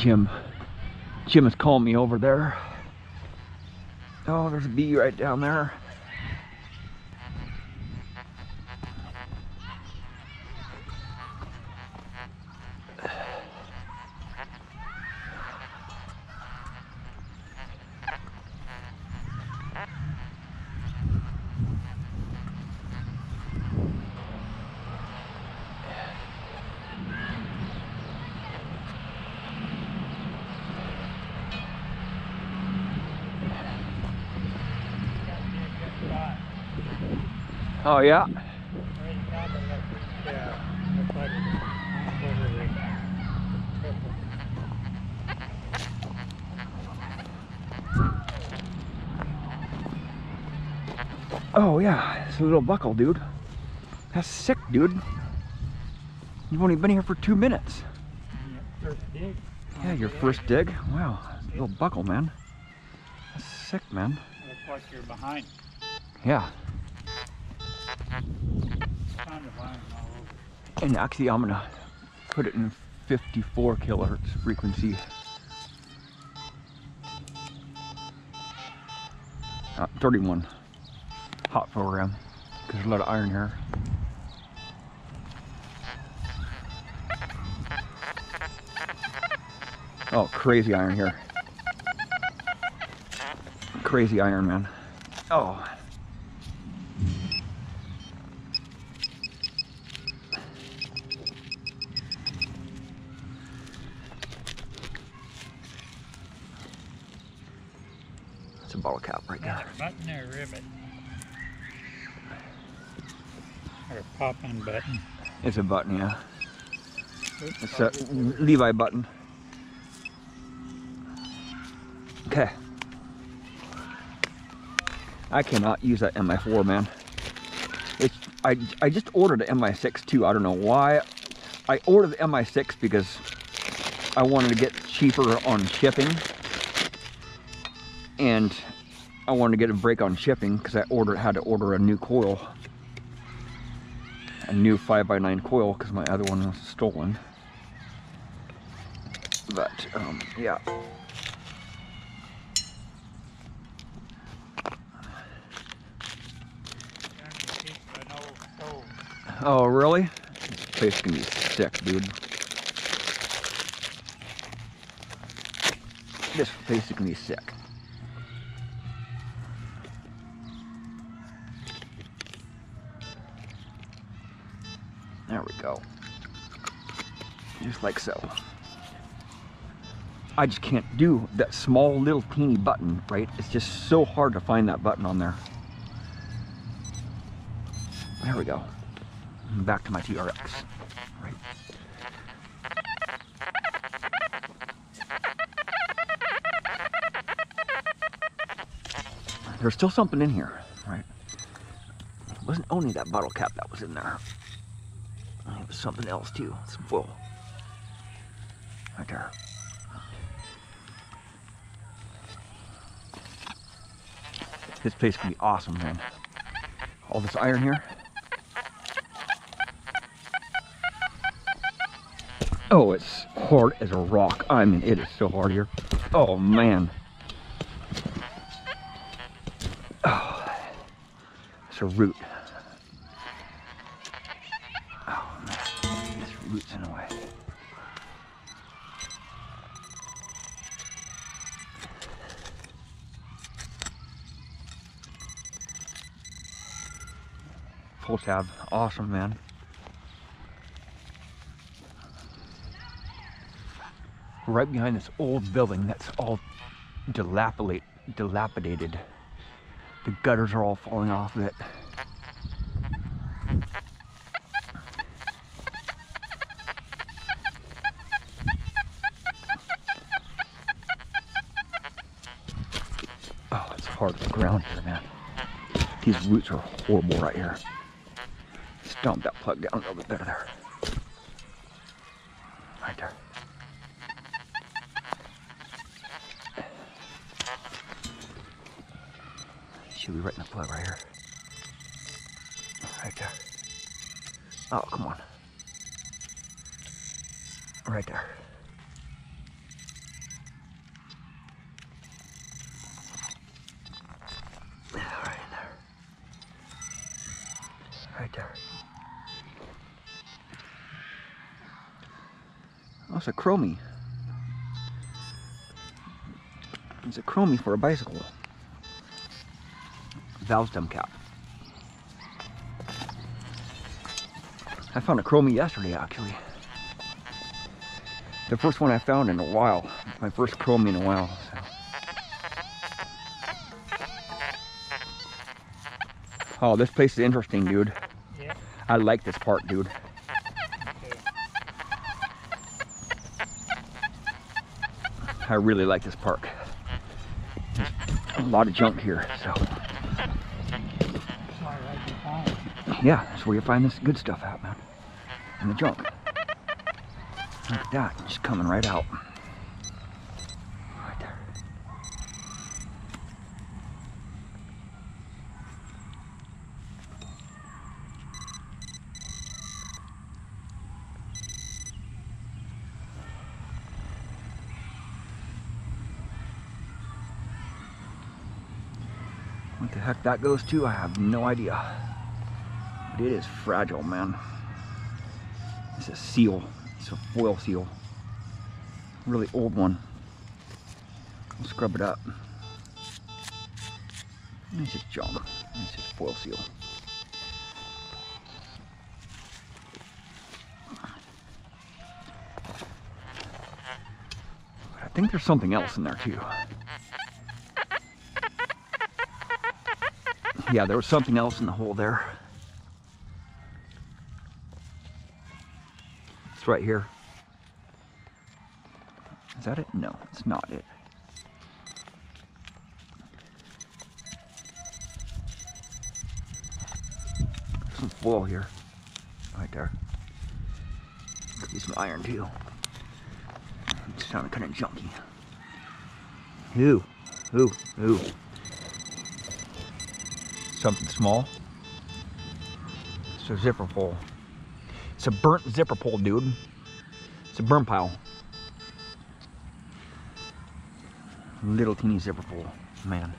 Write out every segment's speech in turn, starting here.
Jim is calling me over there. Oh, there's a bee right down there. Oh yeah? Oh yeah, it's a little buckle, dude. That's sick, dude. You've only been here for 2 minutes. First dig. Yeah, your first dig? Wow, little buckle, man. That's sick, man. Looks like you're behind. Yeah. Kind of lying all over. And actually, I'm gonna put it in 54 kilohertz frequency. 31 hot program, because there's a lot of iron here. Oh, crazy iron here. Crazy iron, man. Oh. That's a bottle cap right there. Button or rivet? Or a pop-in button? It's a button, yeah. It's a Levi button. Okay. I cannot use that MI4, man. I just ordered an MI6 too. I don't know why. I ordered the MI6 because I wanted to get cheaper on shipping. And I wanted to get a break on shipping because I had to order a new coil. A new 5x9 coil because my other one was stolen. But, yeah. Oh, really? This place is gonna be sick, dude. This place is gonna be sick. There we go. Just like so. I just can't do that small little teeny button, right? It's just so hard to find that button on there. There we go. Back to my TRX. Right. There's still something in here, right? It wasn't only that bottle cap that was in there. It was something else too. Some foil. Right there. This place can be awesome, man. All this iron here. Oh, it's hard as a rock. I mean, it is so hard here. Oh, man. Oh, it's a root. Oh, man. This root's in the way. Full tab. Awesome, man. Right behind this old building that's all dilapidated. The gutters are all falling off of it. Oh, it's hard to the ground here, man. These roots are horrible right here. Stomp that plug down a little bit better there. Right there. Should be right in the plug right here. Right there. Oh, come on. Right there. it's a chromie. It's a chromie for a bicycle. Valve stem cap. I found a chromie yesterday, actually. The first one I found in a while. My first chromie in a while. So. Oh, this place is interesting, dude. Yeah. I like this part, dude. Okay. I really like this park. There's a lot of junk here, so. Sorry, right behind. Yeah, that's where you find this good stuff at, man. And the junk. Look at that, just coming right out. Right there. What the heck that goes to, I have no idea. But it is fragile, man. It's a seal. It's a foil seal. Really old one. I'll scrub it up. It's just junk. It's just foil seal. But I think there's something else in there too. Yeah, there was something else in the hole there. It's right here. Is that it? No, it's not it. Some foil here. Right there. Could be some iron too. It sounded kind of junky. Ooh, ooh, ooh. Something small. It's a zipper pull. It's a burnt zipper pull, dude. It's a burn pile. Little teeny zipper pull. Man,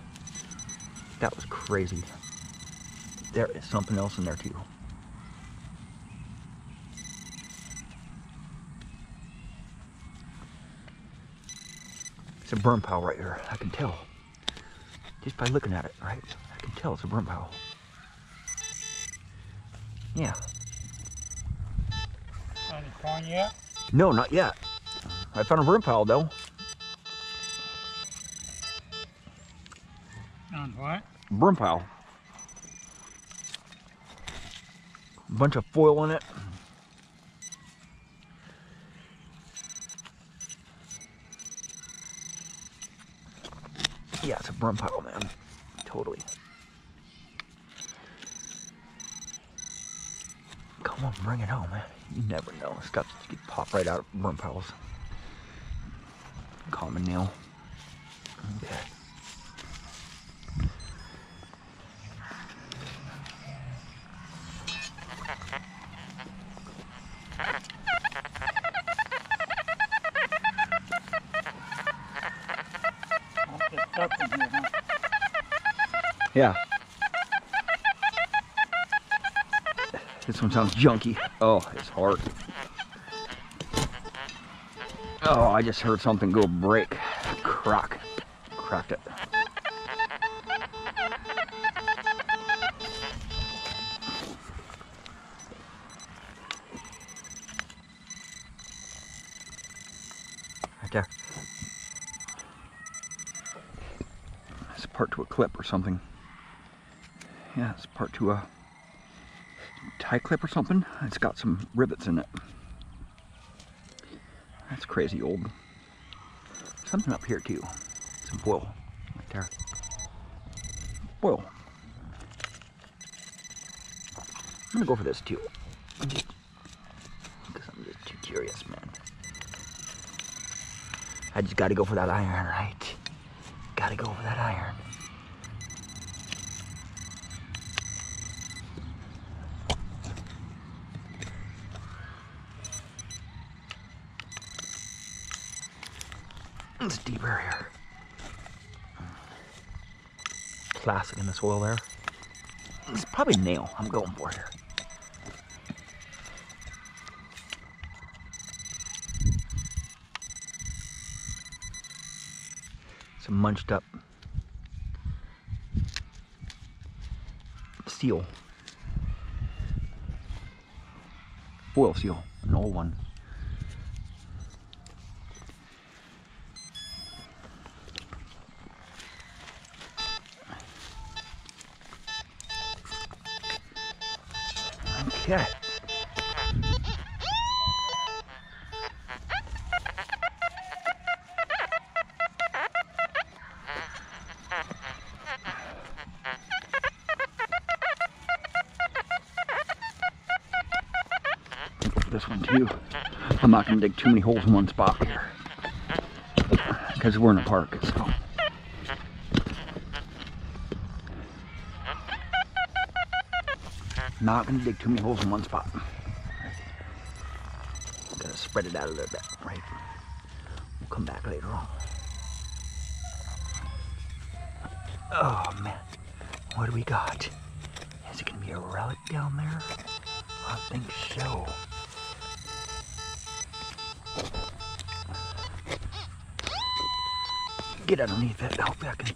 that was crazy. There is something else in there too. It's a burn pile right here. I can tell. Just by looking at it, right? I can tell it's a burn pile. Yeah. Any coin yet? No, not yet. I found a burn pile though. On what? Burn pile. A bunch of foil in it. Yeah, it's a burn pile, man. Totally. Come on, bring it on, man. You never know. Stuff just get popped right out of burn piles. Common nail. Okay. Stuff in here, huh? Yeah. This one sounds junky. Oh, it's hard. Oh, I just heard something go break. Crack. Cracked it. Right there. It's part to a clip or something. Yeah, it's part to a tie clip or something. It's got some rivets in it. That's crazy old. Something up here too. Some foil right there. Foil. I'm gonna go for this too. Because I'm just too curious, man. I just gotta go for that iron, right? Gotta go for that iron. It's deeper here. Plastic in the soil there. It's probably nail I'm going for here. Some munched up seal. Foil seal, an old one. Okay. This one too. I'm not gonna dig too many holes in one spot here because we're in a park. So. Not gonna dig too many holes in one spot. Gotta spread it out a little bit, right? We'll come back later on. Oh man, what do we got? Is it gonna be a relic down there? I think so. Get underneath it. Hopefully I can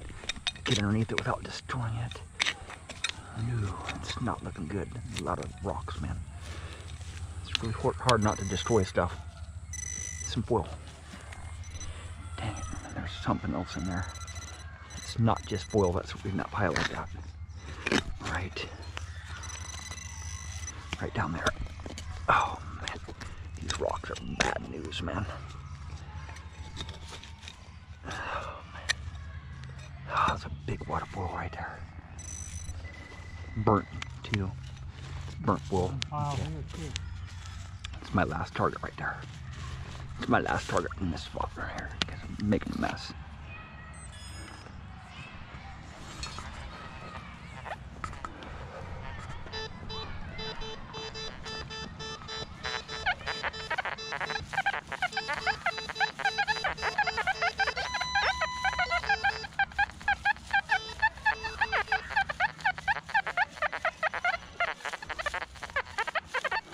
get underneath it without destroying it. No, it's not looking good. A lot of rocks, man. It's really hard not to destroy stuff. Some foil. Dang it, there's something else in there. It's not just foil that's in that pile like that. Right down there. Oh man, these rocks are bad news, man. Oh man. Oh, that's a big wad of foil right there. Burnt too. Burnt foil. Okay. It's my last target right there. It's my last target in this spot right here because I'm making a mess.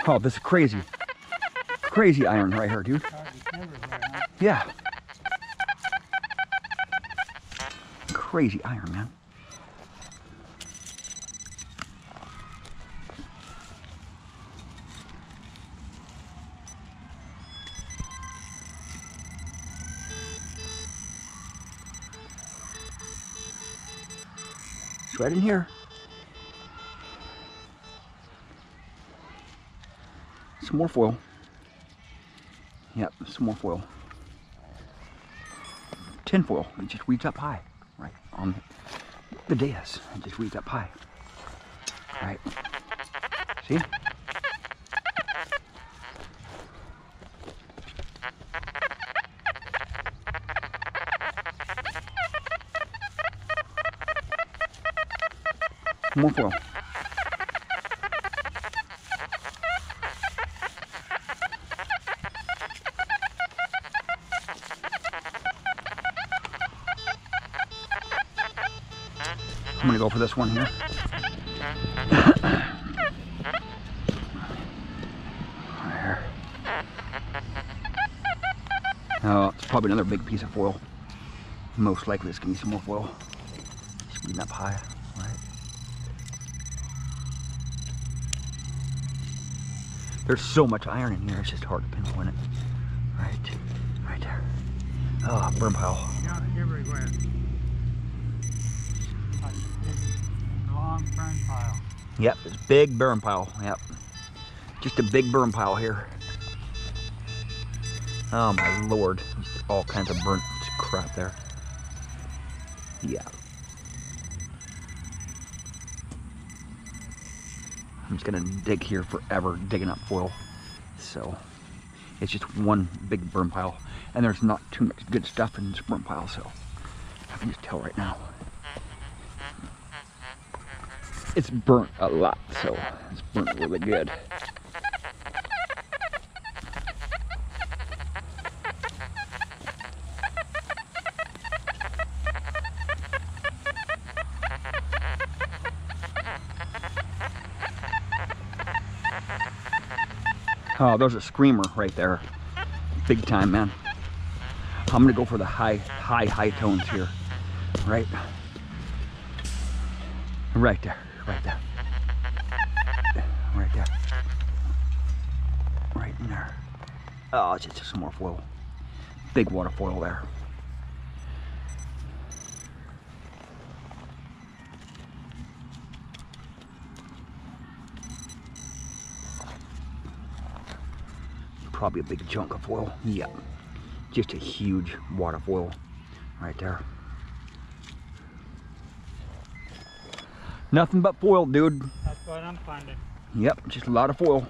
Oh, this is crazy. Crazy iron right here, dude. Yeah. Crazy iron, man. It's right in here. Some more foil. Yep, some more foil. Tin foil. It just reads up high, right on the dais. It just reads up high. Right. See? More foil. I'm gonna go for this one here. Right here. Oh, it's probably another big piece of foil. Most likely it's gonna be some more foil. Just reading up high, right? There's so much iron in here, it's just hard to pinpoint it. Right there. Oh, burn pile. Yeah, everywhere. Long burn pile. Yep, it's a big burn pile. Yep. Just a big burn pile here. Oh my lord. Just all kinds of burnt crap there. Yeah. I'm just gonna dig here forever, digging up foil. So it's just one big burn pile. And there's not too much good stuff in this burn pile, so I can just tell right now. It's burnt a lot, so it's burnt really good. Oh, there's a screamer right there. Big time, man. I'm gonna go for the high tones here. Right there, right there, right there, right in there. Oh, it's just some more foil. Big water foil there. Probably a big chunk of foil. Yep. Just a huge water foil right there. Nothing but foil, dude. That's what I'm finding. Yep, just a lot of foil.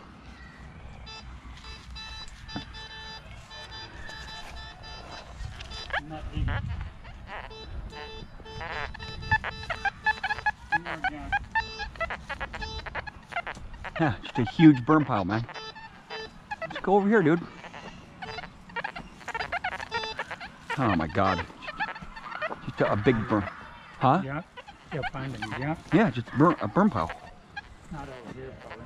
Not easy. Yeah, just a huge burn pile, man. Let's go over here, dude. Oh my God. Just a big burn. Huh? Yeah, you'll find them. Yeah, Yeah, just a burn pile. not over here, probably.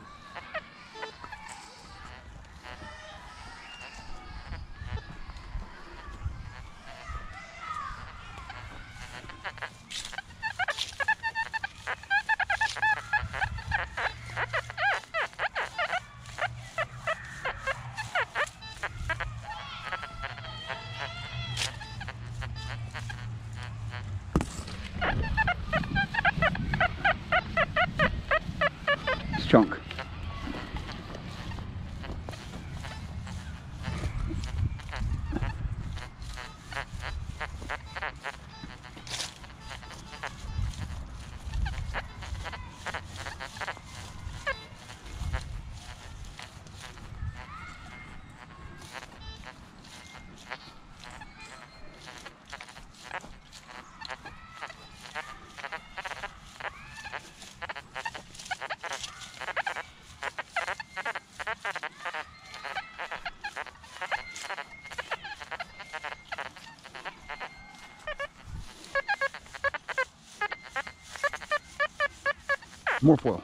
It's chunk. More foil.